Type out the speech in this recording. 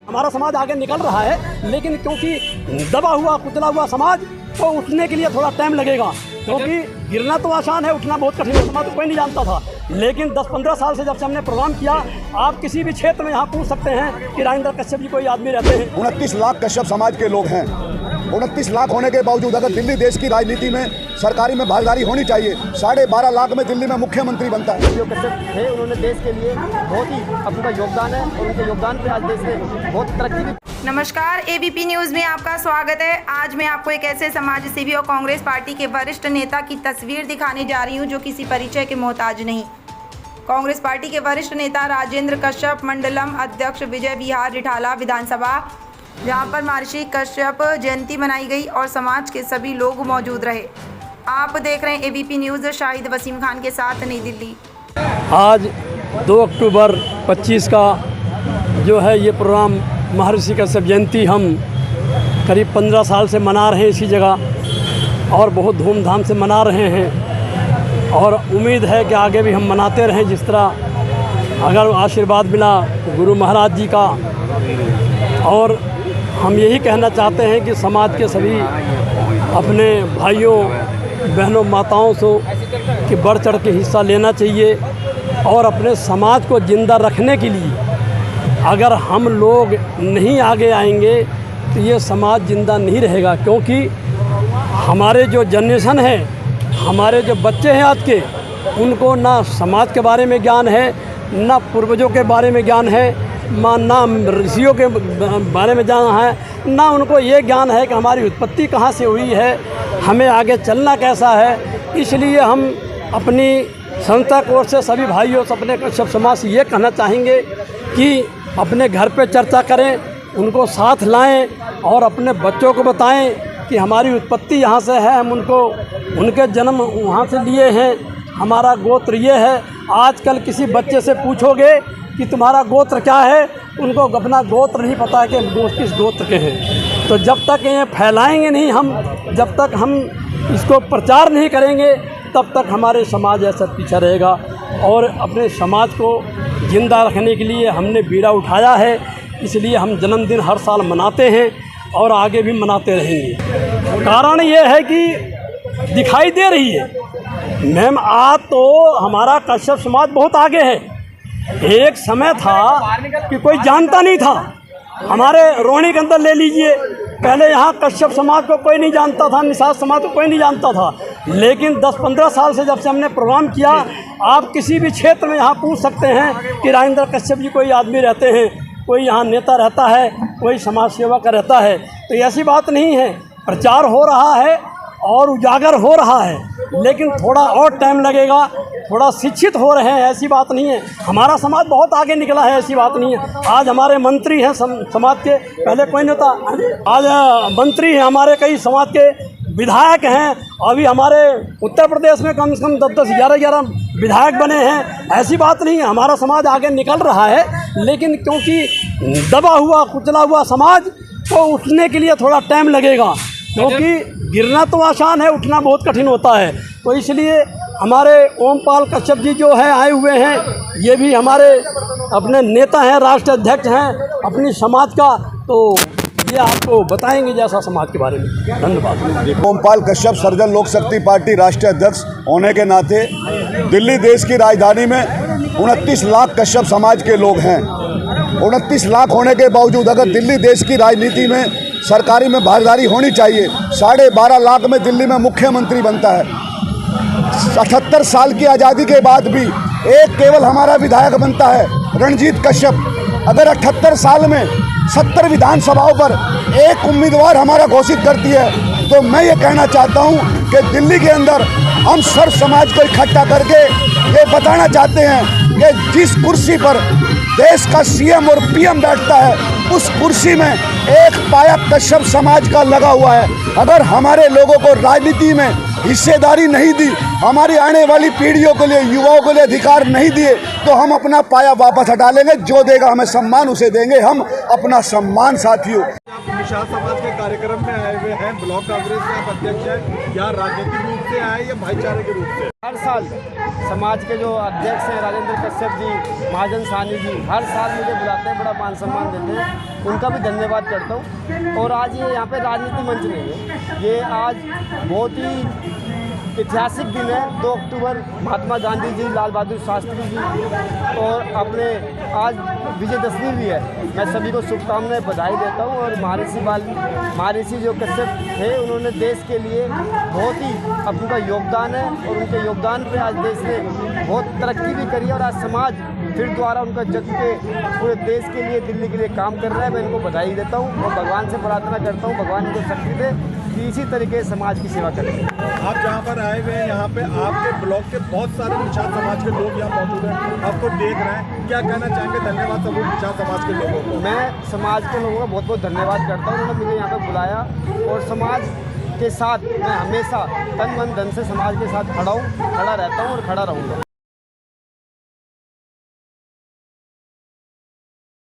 हमारा समाज आगे निकल रहा है, लेकिन क्योंकि दबा हुआ कुचला हुआ समाज तो उठने के लिए थोड़ा टाइम लगेगा, क्योंकि गिरना तो आसान है, उठना बहुत कठिन है। समाज तो कोई नहीं जानता था, लेकिन 10-15 साल से जब से हमने प्रोग्राम किया, आप किसी भी क्षेत्र में यहाँ पूछ सकते हैं कि राजेंद्र कश्यप जी कोई आदमी रहते हैं। 29 लाख कश्यप समाज के लोग हैं। 29 लाख होने के बावजूद अगर दिल्ली देश की राजनीति में सरकारी में भागीदारी होनी चाहिए, 12.5 लाख में दिल्ली में मुख्यमंत्री बनता है। जो कश्यप थे उन्होंने देश के लिए बहुत ही अपना योगदान है और उनके योगदान पे आज देश में बहुत तरक्की भी। नमस्कार, एबीपी न्यूज़ में आपका स्वागत है। आज मैं आपको एक ऐसे समाज सेवी और कांग्रेस पार्टी के वरिष्ठ नेता की तस्वीर दिखाने जा रही हूं जो किसी परिचय के मोहताज नहीं। कांग्रेस पार्टी के वरिष्ठ नेता राजेंद्र कश्यप, मंडलम अध्यक्ष विजय विहार रिठाला विधानसभा, जहां पर महर्षि कश्यप जयंती मनाई गई और समाज के सभी लोग मौजूद रहे। आप देख रहे हैं एबीपी न्यूज़। शाहिद वसीम खान के साथ, नई दिल्ली। आज 2 अक्टूबर 25 का जो है ये प्रोग्राम महर्षि कश्यप जयंती हम करीब 15 साल से मना रहे हैं इसी जगह, और बहुत धूमधाम से मना रहे हैं, और उम्मीद है कि आगे भी हम मनाते रहें। जिस तरह अगर आशीर्वाद मिला गुरु महाराज जी का, और हम यही कहना चाहते हैं कि समाज के सभी अपने भाइयों बहनों माताओं से कि बढ़ चढ़ के हिस्सा लेना चाहिए, और अपने समाज को ज़िंदा रखने के लिए अगर हम लोग नहीं आगे आएंगे तो ये समाज ज़िंदा नहीं रहेगा। क्योंकि हमारे जो जनरेशन है, हमारे जो बच्चे हैं आज के, उनको ना समाज के बारे में ज्ञान है, ना पूर्वजों के बारे में ज्ञान है, ना ऋषियों के बारे में ज्ञान है, ना उनको ये ज्ञान है कि हमारी उत्पत्ति कहाँ से हुई है, हमें आगे चलना कैसा है। इसलिए हम अपनी संस्था की ओर से सभी भाइयों से, अपने कश्यप समाज से ये कहना चाहेंगे कि अपने घर पे चर्चा करें, उनको साथ लाएं और अपने बच्चों को बताएं कि हमारी उत्पत्ति यहाँ से है, हम उनके जन्म वहाँ से लिए हैं, हमारा गोत्र ये है। आजकल किसी बच्चे से पूछोगे कि तुम्हारा गोत्र क्या है, उनको अपना गोत्र नहीं पता है कि हम किस गोत्र के हैं। तो जब तक ये फैलाएंगे नहीं हम, जब तक हम इसको प्रचार नहीं करेंगे, तब तक हमारे समाज ऐसा पीछे रहेगा। और अपने समाज को ज़िंदा रखने के लिए हमने बीड़ा उठाया है, इसलिए हम जन्मदिन हर साल मनाते हैं और आगे भी मनाते रहेंगे। कारण ये है कि दिखाई दे रही है मैम, आज तो हमारा कश्यप समाज बहुत आगे है। एक समय था कि कोई जानता नहीं था। हमारे रोहिणी के अंदर ले लीजिए, पहले यहाँ कश्यप समाज को कोई नहीं जानता था, निषाद समाज को कोई नहीं जानता था, लेकिन 10-15 साल से जब से हमने प्रोग्राम किया, आप किसी भी क्षेत्र में यहाँ पूछ सकते हैं कि राजेंद्र कश्यप जी कोई आदमी रहते हैं, कोई यहाँ नेता रहता है, कोई समाज सेवा का रहता है। तो ऐसी बात नहीं है, प्रचार हो रहा है और उजागर हो रहा है, लेकिन थोड़ा और टाइम लगेगा। थोड़ा शिक्षित हो रहे हैं, ऐसी बात नहीं है। हमारा समाज बहुत आगे निकला है, ऐसी बात नहीं है। आज हमारे मंत्री हैं समाज के, पहले कोई नहीं था, आज मंत्री हैं हमारे, कई समाज के विधायक हैं। अभी हमारे उत्तर प्रदेश में कम से कम 10-10, 11-11 विधायक बने हैं। ऐसी बात नहीं है, हमारा समाज आगे निकल रहा है, लेकिन क्योंकि दबा हुआ कुचला हुआ समाज तो उठने के लिए थोड़ा टाइम लगेगा, क्योंकि गिरना तो आसान है, उठना बहुत कठिन होता है। तो इसलिए हमारे ओमपाल कश्यप जी जो है आए हुए हैं, ये भी हमारे अपने नेता हैं, राष्ट्रीय अध्यक्ष हैं अपनी समाज का, तो ये आपको बताएंगे जैसा समाज के बारे में। धन्यवाद। ओमपाल कश्यप सर्जन लोक शक्ति पार्टी राष्ट्रीय अध्यक्ष होने के नाते दिल्ली देश की राजधानी में 29 लाख कश्यप समाज के लोग हैं। 29 लाख होने के बावजूद अगर दिल्ली देश की राजनीति में सरकारी में भागीदारी होनी चाहिए, 12.5 लाख में दिल्ली में मुख्यमंत्री बनता है। 78 साल की आज़ादी के बाद भी एक केवल हमारा विधायक बनता है, रणजीत कश्यप। अगर 78 साल में 70 विधानसभाओं पर एक उम्मीदवार हमारा घोषित करती है, तो मैं ये कहना चाहता हूँ कि दिल्ली के अंदर हम सर्व समाज को इकट्ठा करके ये बताना चाहते हैं कि जिस कुर्सी पर देश का सीएम और पीएम बैठता है, उस कुर्सी में एक पाया कश्यप समाज का लगा हुआ है। अगर हमारे लोगों को राजनीति में हिस्सेदारी नहीं दी, हमारी आने वाली पीढ़ियों के लिए, युवाओं के लिए अधिकार नहीं दिए, तो हम अपना पाया वापस हटा लेंगे। जो देगा हमें सम्मान उसे देंगे, हम अपना सम्मान साथियों। निषाद समाज के कार्यक्रम में आए हुए हैं। ब्लॉक कांग्रेस के आप अध्यक्ष हैं, या राजनीतिक रूप से आए या भाईचारे के रूप से? हर साल समाज के जो अध्यक्ष हैं राजेंद्र कश्यप जी, महाजन साहनी जी, हर साल मुझे बुलाते हैं, बड़ा मान सम्मान देते हैं, उनका भी धन्यवाद करता हूँ। और आज ये यहाँ पे राजनीति मंच नहीं है, ये आज बहुत ही ऐतिहासिक दिन है। 2 अक्टूबर महात्मा गांधी जी, लाल बहादुर शास्त्री जी और अपने आज विजयदशमी भी है। मैं सभी को शुभकामनाएं, बधाई देता हूँ। और महर्षि जो कश्यप थे, उन्होंने देश के लिए बहुत ही अपना योगदान है और उनके योगदान पे आज देश ने बहुत तरक्की भी करी है। और आज समाज फिर द्वारा उनका जग के पूरे देश के लिए, दिल्ली के लिए काम कर रहा है। मैं इनको बधाई देता हूँ और भगवान से प्रार्थना करता हूँ, भगवान इनको शक्ति दे कि इसी तरीके से समाज की सेवा करें। आप जहाँ पर आए हुए हैं, यहाँ पे आपके ब्लॉक के बहुत सारे निषाद समाज के लोग यहाँ मौजूद हैं, आपको देख रहे हैं, क्या कहना चाहेंगे? धन्यवाद सब निषाद समाज के लोगों को। मैं समाज के लोगों का बहुत बहुत धन्यवाद करता हूँ, उन्होंने मुझे यहाँ पे बुलाया। और समाज के साथ मैं हमेशा तन मन धन से समाज के साथ खड़ा रहता हूँ और खड़ा रहूँगा।